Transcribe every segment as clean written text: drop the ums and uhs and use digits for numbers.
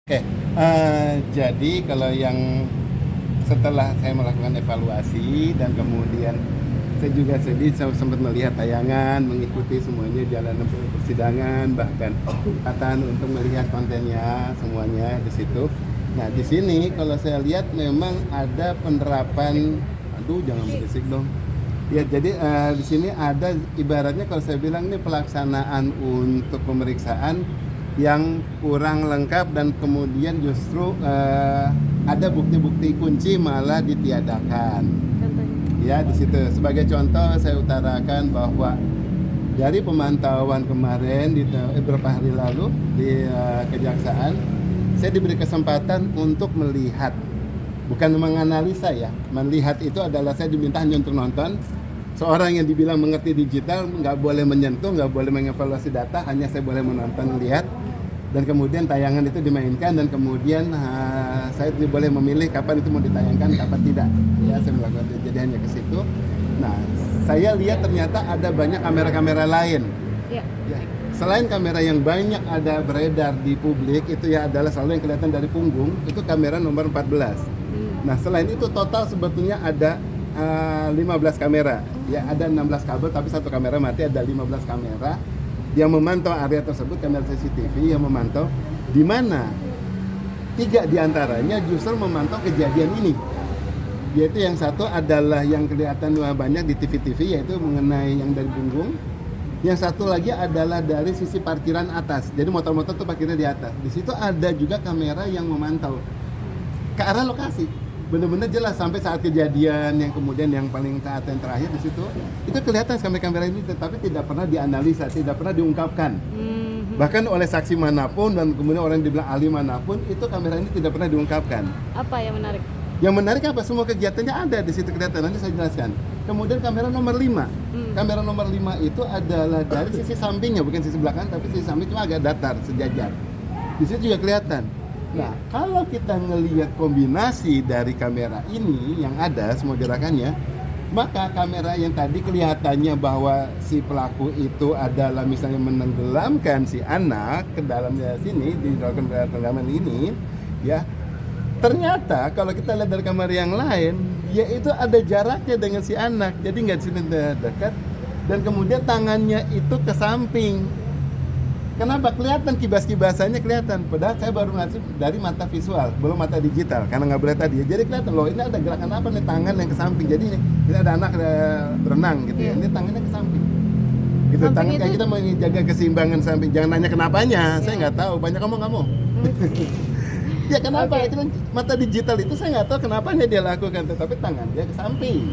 Oke, jadi kalau yang setelah saya melakukan evaluasi dan kemudian saya juga sempat melihat tayangan, mengikuti semuanya jalan persidangan, bahkan kesempatan untuk melihat kontennya semuanya di situ. Nah, di sini kalau saya lihat memang ada penerapan, aduh jangan berisik dong. Ya, jadi di sini ada ibaratnya kalau saya bilang ini pelaksanaan untuk pemeriksaan yang kurang lengkap dan kemudian justru ada bukti-bukti kunci malah ditiadakan. Contohnya? Ya, di situ sebagai contoh saya utarakan bahwa dari pemantauan kemarin beberapa hari lalu di kejaksaan, saya diberi kesempatan untuk melihat, bukan menganalisa ya. Melihat itu adalah saya diminta hanya untuk nonton. Seorang yang dibilang mengerti digital nggak boleh menyentuh, nggak boleh mengevaluasi data, hanya saya boleh menonton, lihat, dan kemudian tayangan itu dimainkan, dan kemudian saya boleh memilih kapan itu mau ditayangkan, kapan tidak. Ya, saya melakukan jadi hanya ke situ. Nah, saya lihat ternyata ada banyak kamera-kamera lain. Ya. Ya. Selain kamera yang banyak ada beredar di publik, itu ya adalah selalu yang kelihatan dari punggung, itu kamera nomor 14. Nah, selain itu total sebetulnya ada 15 kamera. Ya, ada 16 kabel tapi satu kamera mati, ada 15 kamera yang memantau area tersebut, kamera CCTV yang memantau, di mana 3 diantaranya justru memantau kejadian ini. Yaitu yang satu adalah yang kelihatan banyak di TV-TV, yaitu mengenai yang dari punggung. Yang satu lagi adalah dari sisi parkiran atas. Jadi motor-motor tuh parkirnya di atas. Di situ ada juga kamera yang memantau ke arah lokasi. Benar-benar jelas sampai saat kejadian yang kemudian yang paling saat yang terakhir di situ itu kelihatan kamera-kamera ini, tetapi tidak pernah dianalisa, tidak pernah diungkapkan. Bahkan oleh saksi manapun dan kemudian orang yang dibilang ahli manapun, itu kamera ini tidak pernah diungkapkan. Apa yang menarik? Yang menarik apa? Semua kegiatannya ada di situ kelihatan, nanti saya jelaskan. Kemudian kamera nomor 5. Kamera nomor 5 itu adalah dari sisi sampingnya, bukan sisi belakang, tapi sisi samping cuma agak datar, sejajar. Di situ juga kelihatan. Nah, kalau kita ngelihat kombinasi dari kamera ini yang ada semua gerakannya, maka kamera yang tadi kelihatannya bahwa si pelaku itu adalah misalnya menenggelamkan si anak ke dalam sini, di dalam tenggelaman ini, ya. Ternyata kalau kita lihat dari kamera yang lain, yaitu ada jaraknya dengan si anak, jadi nggak di sini dekat, dan kemudian tangannya itu ke samping. Kenapa? Kelihatan kibas-kibasannya kelihatan. Padahal saya baru ngasih dari mata visual, belum mata digital, karena nggak boleh tadi. Jadi kelihatan loh, ini ada gerakan apa nih, tangan yang ke samping. Jadi ini ada anak berenang gitu ya. Ini tangannya ke samping. Gitu, Samping tangan itu... kayak kita mau jaga keseimbangan samping. Jangan nanya kenapanya, saya nggak tahu. Banyak ngomong kamu. Ya kenapa? Oke. Itu kan mata digital itu saya nggak tahu kenapanya dia lakukan, tetapi tangan dia ke samping.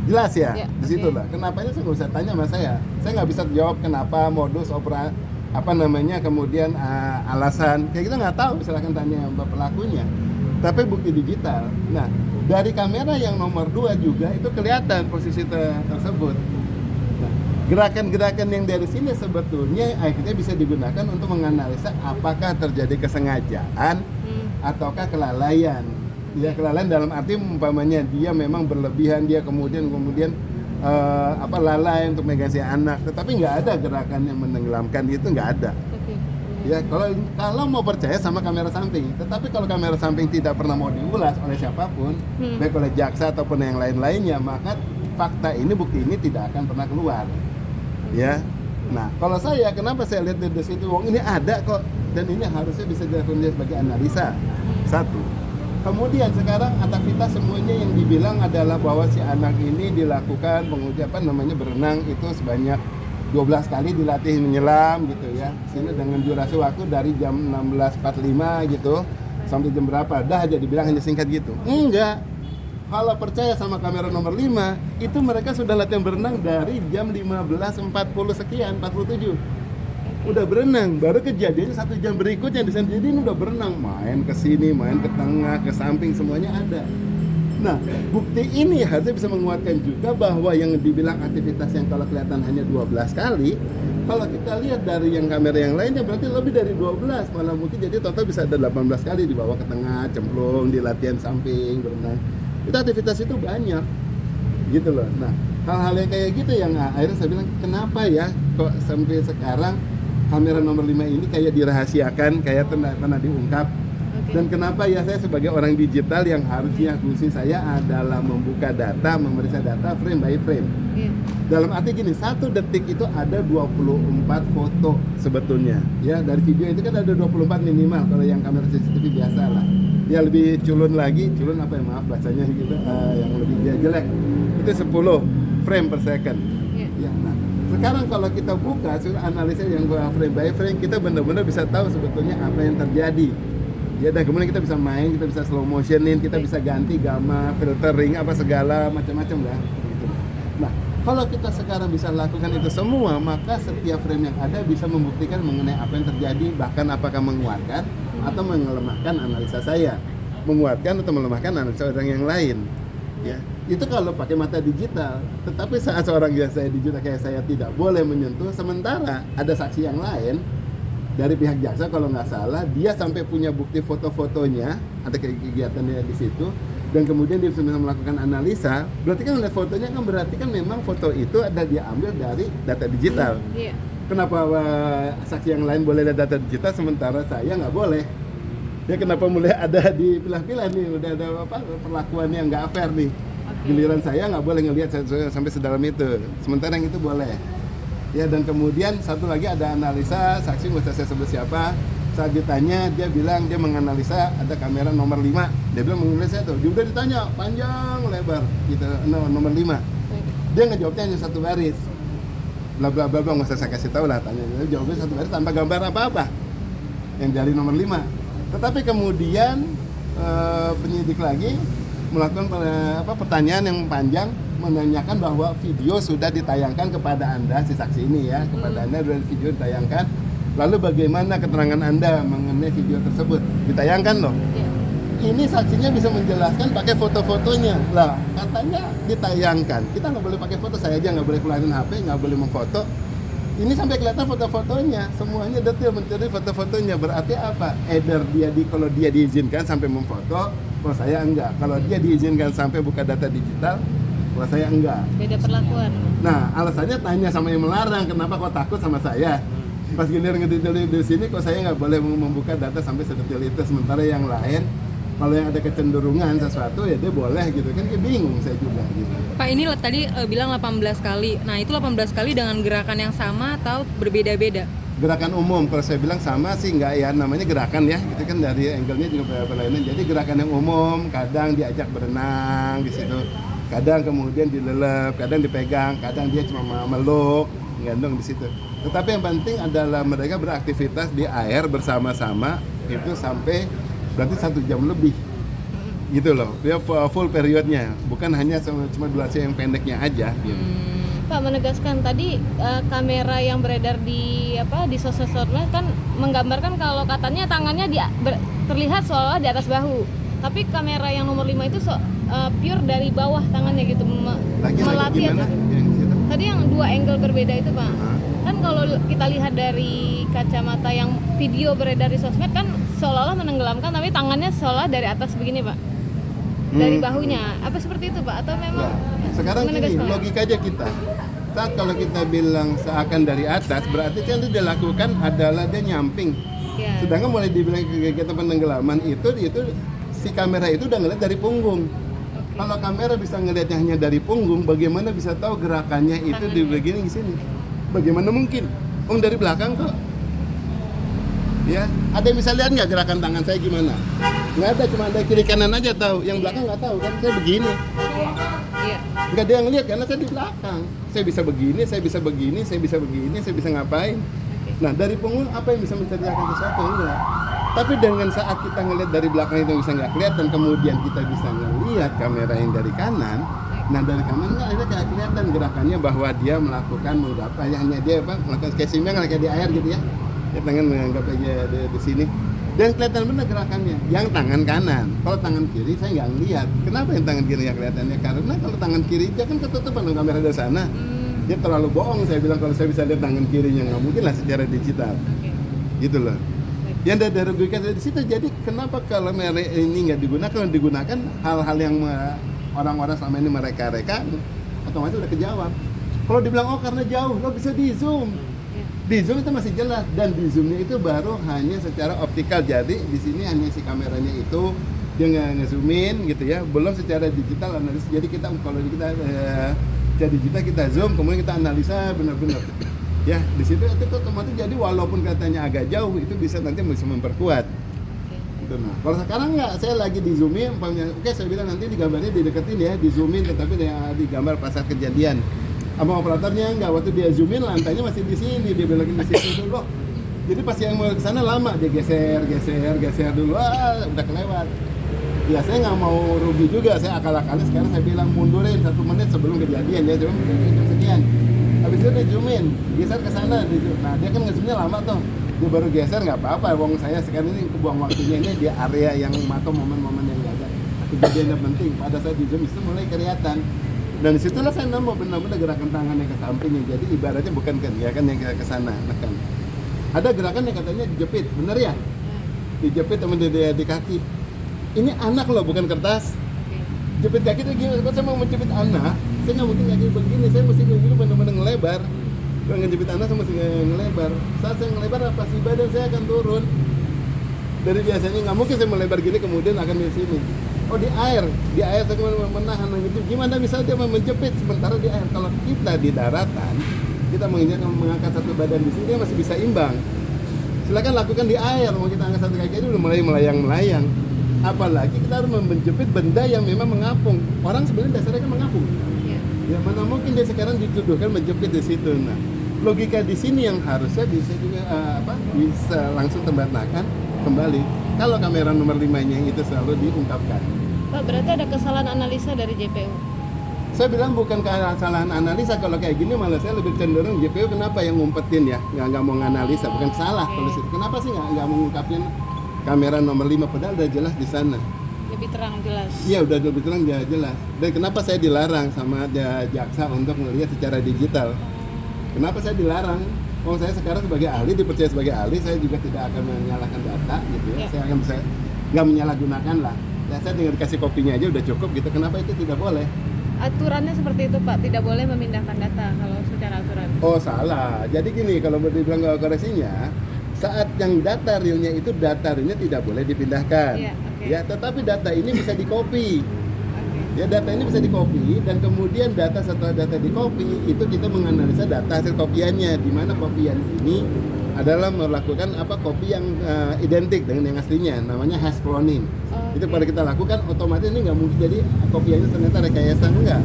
Jelas ya, di situ lah. Kenapanya saya nggak bisa tanya sama saya. Saya nggak bisa jawab kenapa, modus operasi apa namanya, kemudian alasan kayak kita nggak tahu, silahkan tanya mbak pelakunya. Tapi bukti digital. Nah, dari kamera yang nomor 2 juga itu kelihatan posisi tersebut. Nah, gerakan-gerakan yang dari sini sebetulnya akhirnya bisa digunakan untuk menganalisa apakah terjadi kesengajaan ataukah kelalaian. Ya, kelalaian dalam arti umpamanya dia memang berlebihan, dia kemudian lalai untuk megang si anak, tetapi nggak ada gerakan yang menenggelamkan, itu nggak ada. Ya, kalau mau percaya sama kamera samping, tetapi kalau kamera samping tidak pernah mau diulas oleh siapapun, baik oleh jaksa ataupun yang lain-lainnya, maka fakta ini, bukti ini tidak akan pernah keluar. Ya, nah kalau saya, kenapa saya lihat dari situ, wong ini ada kok, dan ini harusnya bisa dilakukan sebagai analisa. Satu. Kemudian sekarang aktivitas semuanya yang dibilang adalah bahwa si anak ini dilakukan berenang itu sebanyak 12 kali, dilatih menyelam gitu ya. Sini dengan durasi waktu dari jam 16.45 gitu sampai jam berapa, dah aja dibilang hanya singkat gitu. Enggak. Kalau percaya sama kamera nomor 5, itu mereka sudah latihan berenang dari jam 15.40 sekian, 47. Udah berenang, baru kejadiannya 1 jam berikutnya di sana. Jadi ini udah berenang, main ke sini, main ke tengah, ke samping, semuanya ada. Nah, bukti ini harusnya bisa menguatkan juga bahwa yang dibilang aktivitas yang kalau kelihatan hanya 12 kali, kalau kita lihat dari yang kamera yang lainnya berarti lebih dari 12, malah mungkin jadi total bisa ada 18 kali dibawa ke tengah, cemplung, di latihan samping, berenang. Itu aktivitas itu banyak, gitu loh. Nah, hal-hal yang kayak gitu yang akhirnya saya bilang, kenapa ya kok sampai sekarang kamera nomor 5 ini kayak dirahasiakan, kayak pernah diungkap. Dan kenapa ya saya sebagai orang digital yang harusnya fungsi saya adalah membuka data, memeriksa data frame by frame. Dalam arti gini, 1 detik itu ada 24 foto sebetulnya. Ya, dari video itu kan ada 24 minimal kalau yang kamera CCTV biasa lah. Ya lebih culun lagi, culun apa ya, maaf bahasanya gitu, yang lebih jelek. Itu 10 frame per second. Ya, nah, sekarang kalau kita buka analisa yang frame by frame, kita benar-benar bisa tahu sebetulnya apa yang terjadi. Ya, dan kemudian kita bisa main, kita bisa slow motionin, kita bisa ganti gamma, filtering, apa segala macam-macam lah. Gitu. Nah, kalau kita sekarang bisa lakukan itu semua, maka setiap frame yang ada bisa membuktikan mengenai apa yang terjadi, bahkan apakah menguatkan atau melemahkan analisa saya, menguatkan atau melemahkan analisa orang yang lain. Ya, itu kalau pakai mata digital. Tetapi saat seorang yang saya digital kayak saya tidak boleh menyentuh, sementara ada saksi yang lain dari pihak jaksa kalau nggak salah, dia sampai punya bukti foto-fotonya, ada kegiatannya di situ, dan kemudian dia bisa melakukan analisa. Berarti kan lihat fotonya kan berarti kan memang foto itu ada dia ambil dari data digital. Kenapa saksi yang lain boleh lihat data digital sementara saya nggak boleh? Ya kenapa mulai ada dipilah-pilah nih, udah ada apa perlakuan yang nggak fair nih. Giliran saya nggak boleh ngelihat sampai sedalam itu, sementara yang itu boleh. Ya, dan kemudian satu lagi ada analisa saksi, nggak usah saya sebut siapa. Saat ditanya dia bilang dia menganalisa ada kamera nomor 5. Dia bilang menganalisa itu. Dia udah ditanya panjang lebar gitu, nomor 5. Dia ngejawabnya hanya 1 baris. Bla bla bla, nggak usah saya kasih tahu lah, tanya. Dia jawabnya 1 baris tanpa gambar apa-apa. Yang dari nomor 5. Tetapi kemudian penyidik lagi melakukan pertanyaan yang panjang, menanyakan bahwa video sudah ditayangkan kepada Anda, si saksi ini ya, kepada Anda sudah video ditayangkan. Lalu bagaimana keterangan Anda mengenai video tersebut? Ditayangkan loh. Ini saksinya bisa menjelaskan pakai foto-fotonya. Lah, katanya ditayangkan. Kita nggak boleh pakai foto, saya aja nggak boleh keluarin HP, nggak boleh memfoto. Ini sampai kelihatan foto-fotonya, semuanya detail mencari foto-fotonya. Berarti apa? Either kalau dia diizinkan sampai memfoto, kalau saya enggak. Kalau dia diizinkan sampai buka data digital, kalau saya enggak. Beda perlakuan. Nah, alasannya tanya sama yang melarang, kenapa kok takut sama saya? Pas giliran ngedetail di sini, kok saya nggak boleh membuka data sampai sedetail itu, sementara yang lain kalau yang ada kecenderungan sesuatu ya dia boleh gitu kan, kayak bingung saya juga gitu. Pak, ini tadi bilang 18 kali. Nah, itu 18 kali dengan gerakan yang sama atau berbeda-beda? Gerakan umum, kalau saya bilang sama sih enggak ya, namanya gerakan ya, itu kan dari angle-nya juga berlainan. Jadi gerakan yang umum, kadang diajak berenang di situ, kadang kemudian dilelep, kadang dipegang, kadang dia cuma meluk, nggendong di situ. Tetapi yang penting adalah mereka beraktivitas di air bersama-sama itu sampai berarti 1 jam lebih. Gitu loh, dia full periodnya, bukan hanya cuma durasi yang pendeknya aja gitu. Pak menegaskan tadi kamera yang beredar di sosmed kan menggambarkan kalau katanya tangannya terlihat seolah di atas bahu. Tapi kamera yang nomor 5 itu pure dari bawah tangannya gitu, melatih atau tadi yang 2 angle berbeda itu Pak. Kan kalau kita lihat dari kacamata yang video beredar di sosmed kan seolah-olah menenggelamkan, tapi tangannya seolah dari atas begini Pak, dari bahunya. Apa seperti itu Pak? Atau memang sekarang gini, logika aja kita. Saat kalau kita bilang seakan dari atas, berarti kan itu dia lakukan adalah dia nyamping. Sedangkan mulai dibilang kegiatan penenggelaman itu si kamera itu udah ngeliat dari punggung. Kalau kamera bisa ngelihatnya hanya dari punggung, bagaimana bisa tahu gerakannya itu di bagian di sini? Bagaimana mungkin? Dari belakang kok. Ya, ada yang bisa lihat nggak gerakan tangan saya gimana? Nggak ada, cuma ada kiri kanan aja tahu. Yang belakang nggak tahu kan, saya begini. Nggak ada yang lihat karena saya di belakang. Saya bisa begini, saya bisa begini, saya bisa begini, saya bisa ngapain. Nah, dari punggung apa yang bisa menceritakan sesuatu? Enggak. Tapi dengan saat kita ngelihat dari belakang itu bisa nggak kelihatan, kemudian kita bisa ngelihat kamera yang dari kanan. Nah, dari kanan nggak ada kayak kelihatan gerakannya bahwa dia melakukan hanya dia melakukan sketching kayak di air gitu ya. Dia tangan menganggap aja di sini. Dan kelihatan benar gerakannya. Yang tangan kanan. Kalau tangan kiri saya nggak ngelihat. Kenapa yang tangan kiri nggak kelihatannya? Karena kalau tangan kiri dia kan ketutupan dengan kamera dari sana. Dia terlalu bohong, saya bilang kalau saya bisa lihat tangan kirinya, nggak mungkin lah secara digital. Gitu loh. Yang ada rugikan dari situ. Jadi kenapa kalau ini nggak digunakan? Kalau digunakan hal-hal yang orang-orang selama ini mereka otomatis udah kejawab. Kalau dibilang karena jauh, lo bisa di zoom. Di zoom itu masih jelas, dan di zoomnya itu baru hanya secara optikal. Jadi di sini hanya si kameranya itu dia nge-zoomin gitu ya, belum secara digital analisis. Jadi kita kalau kita secara digital kita zoom, kemudian kita analisa benar-benar. Ya di situ itu otomatis jadi walaupun katanya agak jauh itu bisa nanti bisa memperkuat. Gitu. Nah, kalau sekarang nggak, saya lagi di zoomin, oke saya bilang nanti di gambarnya dideketin ya, di zoomin, tetapi di gambar pas saat kejadian. Sama operatornya nggak, waktu dia zoomin lantainya masih di sini, dia belokin di situ dulu. Jadi pas yang mau ke sana lama, dia geser dulu, udah kelewat. Ya saya nggak mau rugi juga, saya akal-akalnya sekarang saya bilang mundurin 1 menit sebelum kejadian, dia cuma jam sekian. Habis itu dia zoomin, geser ke sana, nah dia kan ngezoomnya lama tuh, dia baru geser nggak apa-apa, wong saya sekarang ini kebuang waktunya ini di area yang atau momen-momen yang nggak ada kejadian yang penting. Pada saat di zoom itu mulai kelihatan. Dan disitulah saya nemu benar-benar gerakan tangannya ke sampingnya. Jadi ibaratnya bukan kan ya kan yang ke sana, kan. Ada gerakan yang katanya dijepit, benar ya? Dijepit teman di kaki. Ini anak loh, bukan kertas. Jepit kaki itu gimana? Kalau saya mau menjepit anak, saya nggak mungkin kaki begini. Saya mesti dulu benar-benar ngelebar. Kalau ngejepit anak, saya mesti ngelebar. Saat saya ngelebar, pasti badan saya akan turun. Dari biasanya nggak mungkin saya melebar gini kemudian akan di sini. Oh di air saya menahan gitu. Gimana bisa dia menjepit sementara di air? Kalau kita di daratan, kita mengangkat satu badan di sini dia masih bisa imbang. Silakan lakukan di air. Mau kita angkat satu kaki itu udah mulai melayang-melayang. Apalagi kita harus menjepit benda yang memang mengapung. Orang sebenarnya dasarnya kan mengapung. Ya mana mungkin dia sekarang dituduhkan menjepit di situ. Nah, logika di sini yang harusnya bisa juga bisa langsung terbatahkan kembali. Kalau kamera nomor 5-nya itu selalu diungkapkan. Pak, berarti ada kesalahan analisa dari JPU? Saya bilang bukan kesalahan analisa, kalau kayak gini malah saya lebih cenderung JPU kenapa yang ngumpetin ya, nggak mau nganalisa, bukan salah kalau situ. Kenapa sih nggak mengungkapin kamera nomor 5 padahal udah jelas di sana. Lebih terang jelas. Iya udah lebih terang jelas. Dan kenapa saya dilarang sama jaksa untuk melihat secara digital? Kenapa saya dilarang? Oh saya sekarang sebagai ahli, dipercaya sebagai ahli, saya juga tidak akan menyalahkan data gitu ya. Saya akan bisa nggak menyalahgunakan lah. Ya, saya tinggal dikasih kopinya aja udah cukup gitu. Kenapa itu tidak boleh? Aturannya seperti itu Pak, tidak boleh memindahkan data kalau secara aturan. Oh salah. Jadi gini, kalau mau dibilang koreksinya, saat yang data realnya itu data realnya tidak boleh dipindahkan. Ya, tetapi data ini bisa di-copy. Ya, data ini bisa di-copy dan kemudian data setelah data di-copy itu kita menganalisa data hasil kopiannya, di mana kopian ini adalah melakukan copy yang identik dengan yang aslinya, namanya hash cloning. Itu pada kita lakukan otomatis ini nggak mungkin jadi kopiannya ternyata rekayasa enggak.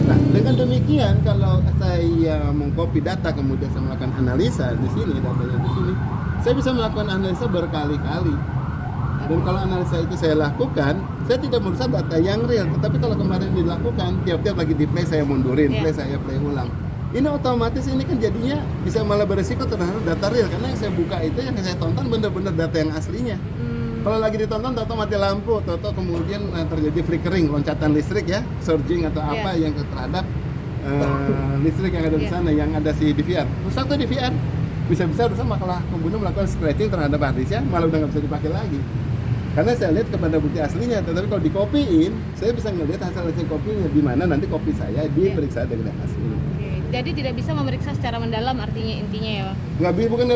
Nah, dengan demikian kalau saya mengcopy data kemudian saya melakukan analisa di sini, datanya di sini, saya bisa melakukan analisa berkali-kali. Dan kalau analisa itu saya lakukan, saya tidak merusak data yang real. Tetapi kalau kemarin dilakukan, tiap-tiap lagi di play saya mundurin, play saya play ulang. Ini otomatis ini kan jadinya bisa malah beresiko terhadap data real. Karena yang saya buka itu, yang saya tonton benar-benar data yang aslinya. Kalau lagi ditonton, tato mati lampu, tato kemudian terjadi flickering, loncatan listrik ya, surging atau apa yang terhadap listrik yang ada di sana, yang ada si DVR. Rusak tuh DVR. Bisa-bisa rusak malah kemudian melakukan scratching terhadap harddisknya, malah udah nggak bisa dipakai lagi. Karena saya lihat kepada bukti aslinya, tetapi kalau dikopiin, saya bisa ngelihat hasil kopinya, di mana nanti kopi saya diperiksa dengan asli. Jadi tidak bisa memeriksa secara mendalam artinya intinya ya Pak? Bukan nggak